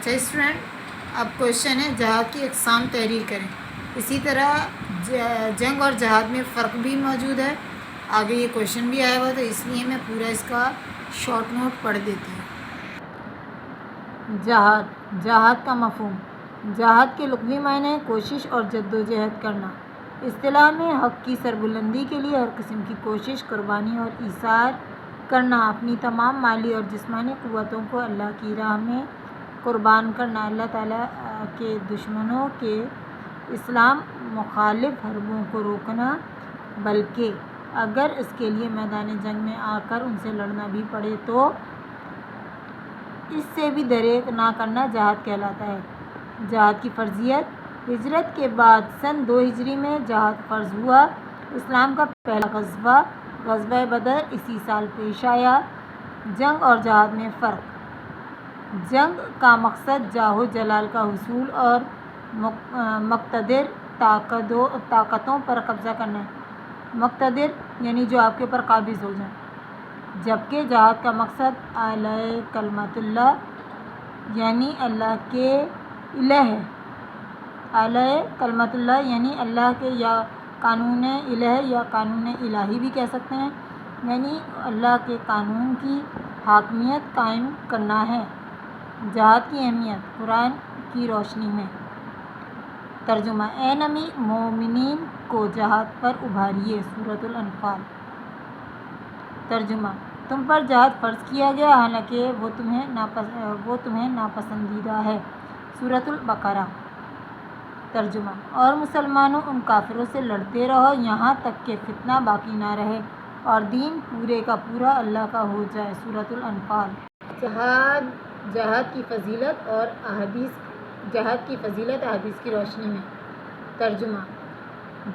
اچھا اسٹوڈنٹ، اب کویشچن ہے جہاد کی اقسام تحریر کریں۔ اسی طرح جنگ اور جہاد میں فرق بھی موجود ہے، آگے یہ کویشچن بھی آیا ہوا تو اس لیے میں پورا اس کا شارٹ نوٹ پڑھ دیتی ہوں۔ جہاد کا مفہوم۔ جہاد کے لغوی معنی کوشش اور جدوجہد کرنا۔ اصطلاح میں حق کی سربلندی کے لیے ہر قسم کی کوشش، قربانی اور ایثار کرنا، اپنی تمام مالی اور جسمانی قوتوں کو اللہ کی راہ میں قربان کرنا، اللہ تعالیٰ کے دشمنوں کے اسلام مخالف حربوں کو روکنا، بلکہ اگر اس کے لیے میدان جنگ میں آ کر ان سے لڑنا بھی پڑے تو اس سے بھی دریغ نہ کرنا جہاد کہلاتا ہے۔ جہاد کی فرضیت۔ ہجرت کے بعد سن 2 ہجری میں جہاد فرض ہوا۔ اسلام کا پہلا غزوہ غزوہ بدر اسی سال پیش آیا۔ جنگ اور جہاد میں فرق۔ جنگ کا مقصد جاہ و جلال کا حصول اور مقتدر طاقتوں پر قبضہ کرنا ہے۔ مقتدر یعنی جو آپ کے اوپر قابض ہو جائیں، جبکہ جہاد کا مقصد اعلی کلمت اللہ یعنی اللہ کے الہ ہے۔ اعلی کلمت اللہ یعنی اللہ کے یا قانون الہ یا قانون الہی بھی کہہ سکتے ہیں، یعنی اللہ کے قانون کی حاکمیت قائم کرنا ہے۔ جہاد کی اہمیت قرآن کی روشنی میں۔ ترجمہ: اے نبی، مومنین کو جہاد پر ابھاریے۔ سورۃ الانفال۔ ترجمہ: تم پر جہاد فرض کیا گیا حالانکہ وہ تمہیں ناپسندیدہ ہے۔ سورۃ البقرہ۔ ترجمہ: اور مسلمانوں ان کافروں سے لڑتے رہو یہاں تک کہ فتنہ باقی نہ رہے اور دین پورے کا پورا اللہ کا ہو جائے۔ سورۃ الانفال۔ جہاد کی فضیلت اور احادیث کی روشنی میں۔ ترجمہ: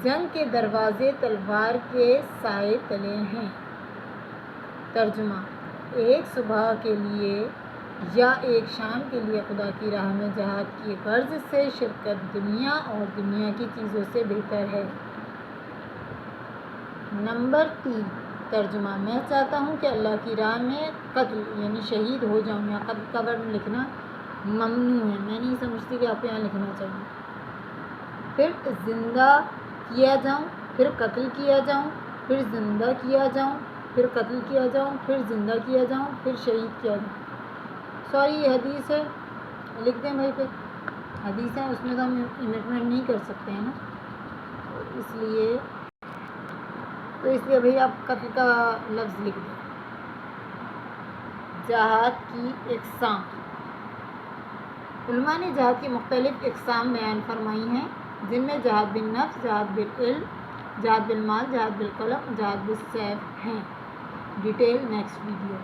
جنگ کے دروازے تلوار کے سائے تلے ہیں۔ ترجمہ: ایک صبح کے لیے یا ایک شام کے لیے خدا کی راہ میں جہاد کی غرض سے شرکت دنیا اور دنیا کی چیزوں سے بہتر ہے۔ نمبر 3۔ ترجمہ: میں چاہتا ہوں کہ اللہ کی راہ میں قتل یعنی شہید ہو جاؤں۔ یا قتل کا ورڈ لکھنا ممنوع ہے، میں نہیں سمجھتی کہ آپ کو یہاں لکھنا چاہیے۔ پھر زندہ کیا جاؤں، پھر قتل کیا جاؤں، پھر زندہ کیا جاؤں، پھر قتل کیا جاؤں، پھر زندہ کیا جاؤں، پھر شہید کیا جاؤں۔ سوری، یہ حدیث ہے، لکھ دیں بھائی۔ پھر حدیث ہے، اس میں تو ہم امٹمنٹ نہیں کر سکتے ہیں نا، اس لیے بھائی آپ قتل کا لفظ لکھ دیں۔ جہاد کی اقسام۔ علماء نے جہاد کی مختلف اقسام بیان فرمائی ہیں، جن میں جہاد بالنفس، جہاد بالعلم، جہاد بالمال، جہاد بالقلم، جہاد بالسیف ہیں۔ Detail next video.